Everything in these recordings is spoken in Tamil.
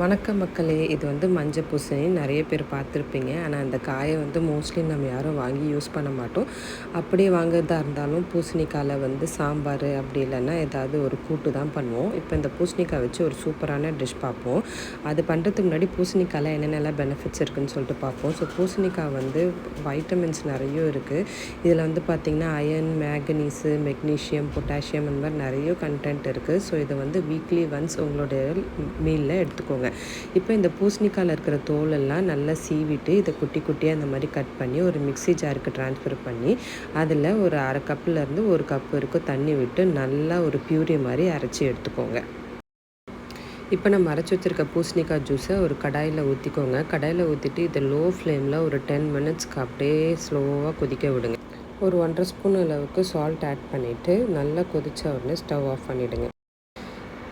வணக்கம் மக்களே. இது வந்து மஞ்சள் பூசணி நிறைய பேர் பார்த்துருப்பீங்க. ஆனால் அந்த காயை வந்து மோஸ்ட்லி நம்ம யாரும் வாங்கி யூஸ் பண்ண மாட்டோம். அப்படியே வாங்குறதா இருந்தாலும் பூசணிக்காயில் வந்து சாம்பார் அப்படி இல்லைன்னா ஏதாவது ஒரு கூட்டு தான் பண்ணுவோம். இப்போ இந்த பூசணிக்காய் வச்சு ஒரு சூப்பரான டிஷ் பார்ப்போம். அது பண்ணுறதுக்கு முன்னாடி பூசணிக்காயில் என்னென்னலாம் பெனிஃபிட்ஸ் இருக்குதுன்னு சொல்லிட்டு பார்ப்போம். ஸோ பூசணிக்காய் வந்து வைட்டமின்ஸ் நிறைய இருக்குது. இதில் வந்து பார்த்திங்கன்னா அயன், மேங்கனீஸு, மெக்னீஷியம், பொட்டாசியம் அந்த மாதிரி நிறைய கண்டென்ட் இருக்குது. ஸோ இதை வந்து வீக்லி ஒன்ஸ் உங்களுடைய மீலில் எடுத்துக்கோங்க. இப்போ இந்த பூசணிக்காயில் இருக்கிற தோலெல்லாம் நல்லா சீவிட்டு இதை குட்டி குட்டியாக அந்த மாதிரி கட் பண்ணி ஒரு மிக்ஸி ஜாருக்கு ட்ரான்ஸ்ஃபர் பண்ணி அதில் ஒரு அரை கப்புலேருந்து ஒரு கப்பு வரைக்கும் தண்ணி விட்டு நல்லா ஒரு பியூரி மாதிரி அரைச்சி எடுத்துக்கோங்க. இப்போ நம்ம அரைச்சி வச்சுருக்க பூசணிக்காய் ஜூஸை ஒரு கடாயில் ஊற்றிக்கோங்க. கடாயில் ஊற்றிட்டு இதை லோ ஃப்ளேமில் ஒரு 10 மினிட்ஸ்க்கு அப்படியே ஸ்லோவாக கொதிக்க விடுங்க. ஒரு 1.5 ஸ்பூன் அளவுக்கு சால்ட் ஆட் பண்ணிவிட்டு நல்லா கொதித்த உடனே ஸ்டவ் ஆஃப் பண்ணிவிடுங்க.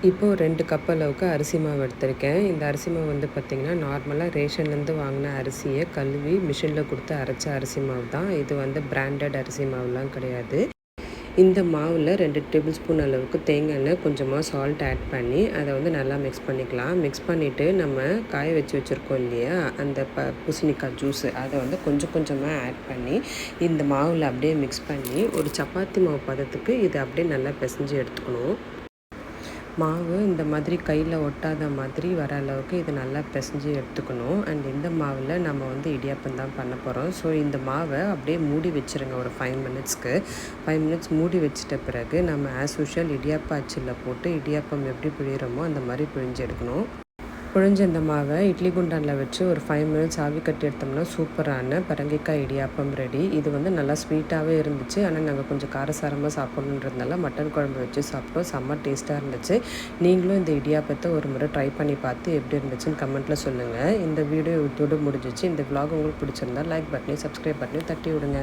இப்போது 2 கப் அளவுக்கு அரிசி மாவு எடுத்திருக்கேன். இந்த அரிசி மாவு வந்து பார்த்திங்கன்னா நார்மலாக ரேஷன்லேருந்து வாங்கின அரிசியை கழுவி மிஷினில் கொடுத்து அரைச்ச அரிசி மாவு தான். இது வந்து பிராண்டட் அரிசி மாவுலாம் கிடையாது. இந்த மாவில் 2 டேபிள் ஸ்பூன் அளவுக்கு தேங்காய் எண்ணெய், கொஞ்சமாக சால்ட் ஆட் பண்ணி அதை வந்து நல்லா மிக்ஸ் பண்ணிக்கலாம். மிக்ஸ் பண்ணிவிட்டு நம்ம காய வச்சு வச்சுருக்கோம் இல்லையா, அந்த பூசணிக்காய் ஜூஸு அதை வந்து கொஞ்சம் கொஞ்சமாக ஆட் பண்ணி இந்த மாவில் அப்படியே மிக்ஸ் பண்ணி ஒரு சப்பாத்தி மாவு பதத்துக்கு இதை அப்படியே நல்லா பிசைஞ்சு எடுத்துக்கணும். மாவு இந்த மாதிரி கையில் ஒட்டாத மாதிரி வர அளவுக்கு இது நல்லா பிசைஞ்சு எடுத்துக்கணும். அண்ட் இந்த மாவில் நம்ம வந்து இடியாப்பம் தான் பண்ண போகிறோம். ஸோ இந்த மாவை அப்படியே மூடி வச்சுருங்க ஒரு 5 மினிட்ஸ்க்கு. 5 மினிட்ஸ் மூடி வச்சிட்ட பிறகு நம்ம ஆஸ் யூஷுவல் இடியாப்ப அச்சில் போட்டு இடியாப்பம் எப்படி பிழிகிறோமோ அந்த மாதிரி பிழிஞ்சு எடுக்கணும். புழிஞ்ச இந்த மாவை இட்லி குண்டானில் வச்சு ஒரு 5 மினிட்ஸ் ஆவி கட்டி எடுத்தோம்னா சூப்பரான பரங்கிக்காய் இடியாப்பம் ரெடி. இது வந்து நல்லா ஸ்வீட்டாகவே இருந்துச்சு. ஆனால் நாங்கள் கொஞ்சம் காரசாரமாக சாப்பிட்ணுன்றதுனால மட்டன் குழம்பு வச்சு சாப்பிட்டோம். செம்ம டேஸ்ட்டாக இருந்துச்சு. நீங்களும் இந்த இடியாப்பத்தை ஒரு முறை ட்ரை பண்ணி பார்த்து எப்படி இருந்துச்சுன்னு கமெண்ட்டில் சொல்லுங்கள். இந்த வீடியோ இதோடு முடிஞ்சிச்சு. இந்த vlog உங்களுக்கு பிடிச்சிருந்தா லைக் பட்டனையும் சப்ஸ்கிரைப் பட்டனையும் தட்டி விடுங்க.